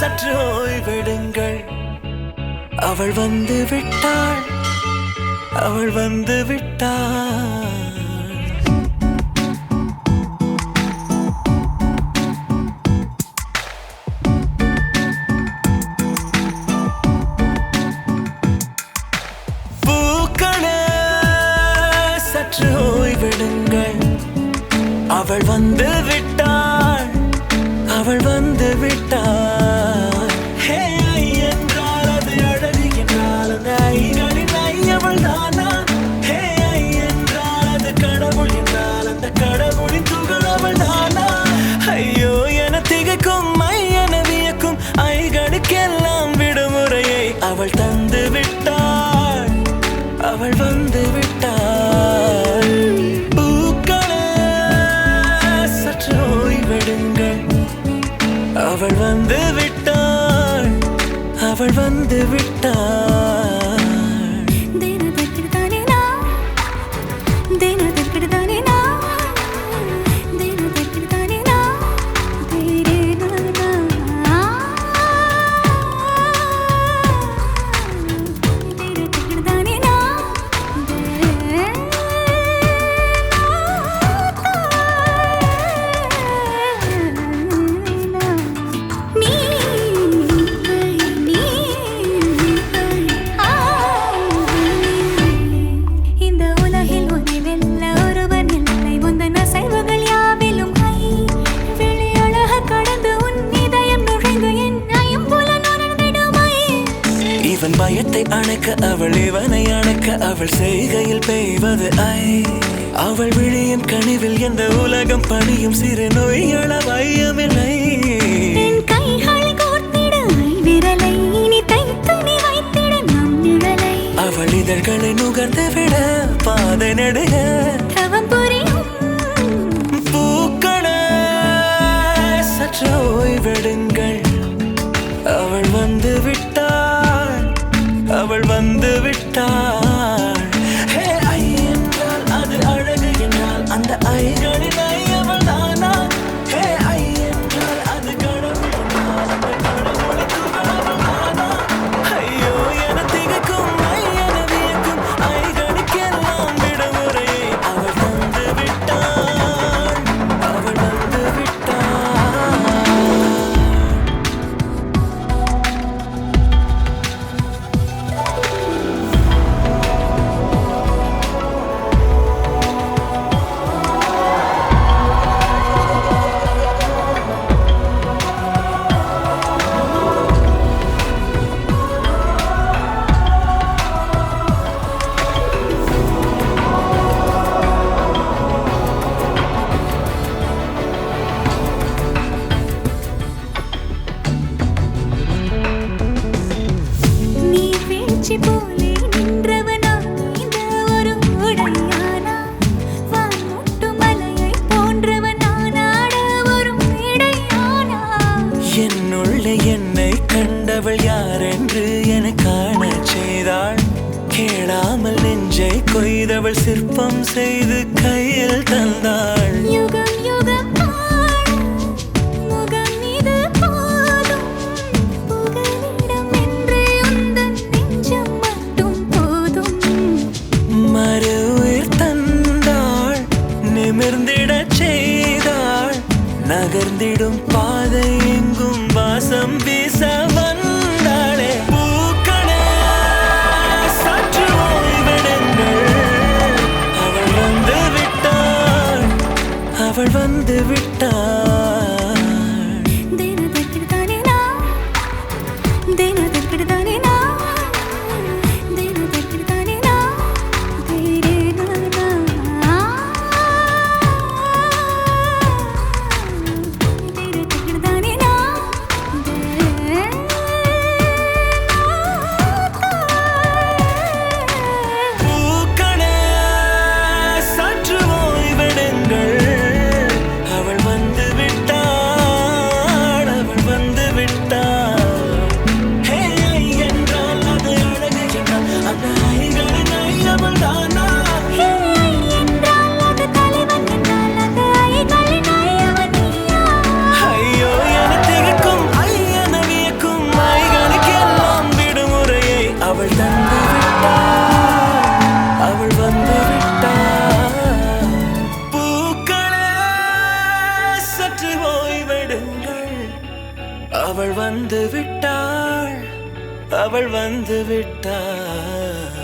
சற்று ஓய்வெடுங்கள். அவள் வந்து விட்டாள், அவள் வந்து விட்டாள். பூக்களே சற்று ஓய்வெடுங்கள். அவள் வந்து விட்டாள், அவள் வந்து விட்டாள். ஹே ஐ என்றால் அது அழகு என்றால் அந்த ஐகளின் ஐ அவள் தானா? ஹே ஐ என்றால் அது கடவுள் என்றால் அந்த கடவுளின் துகள் அவள் தானா? ஐயோ என திகைக்கும் ஐ என வியக்கும் ஐகளுக்கெல்லாம் விடுமுறையை அவள் தந்து விட்டாள், அவள் வந்து விட்டாள். பூக்களே சற்று ஓய்வெடுங்கள். அவள் வந்து விட்டாள், அவள் வந்து விட்டாள். இவன் பயத்தை அணைக்க அவள் இவனை அணைக்க அவள் செய்கையில் பெய்வது ஐ. அவள் விழியின் கனிவில் எந்த உலகம் பணியும் சிறு நோய்கள வையமில்லை. அவள் இதழ்களை நுகர்ந்து விட பாதை நடுக பூக்களே சற்று ஓய்வெடுங்கள். அவள் வந்து விட்டாள், அவள் வந்து விட்டாள். ஹே ஐ என்றால் அது அழகு என்றால் அந்த ஐகளின் ஐ அவள் தானா? ஹே ஐ என்றால் அது கடவுள் என்றால் அந்த கடவுளின் துகள் அவள் தானா? ஐயோ என திகைக்கும் ஐ என வியக்கும் ஐகளுக்கெல்லாம் விடுமுறையை அவள் தந்து விட்டாள், அவள் வந்து விட்டாள். என்னுள்ளே என்னை கண்டவள் யாரென்று என காண செய்தாள். கேளாமல் நெஞ்சை கொய்தவள் சிற்பம் செய்து கையில் தந்தாள். யுகம் யுகம் முகம் இது போதும் புகலிடம் என்று உந்தன் நெஞ்சம் மட்டும் போதும். மறு உயிர் தந்தாள், நிமிர்ந்திடச் செய்தாள். நகர்ந்திடும் பாதை எங்கும் வாசம் வீச வந்தாளே. பூக்களே சற்று ஓய்வெடுங்கள். அவள் வந்து விட்டாள், அவள் வந்து விட்டாள். பூக்களே சற்று ஓய்வெடுங்கள். அவள் வந்து அவள் வந்து விட்டாள்.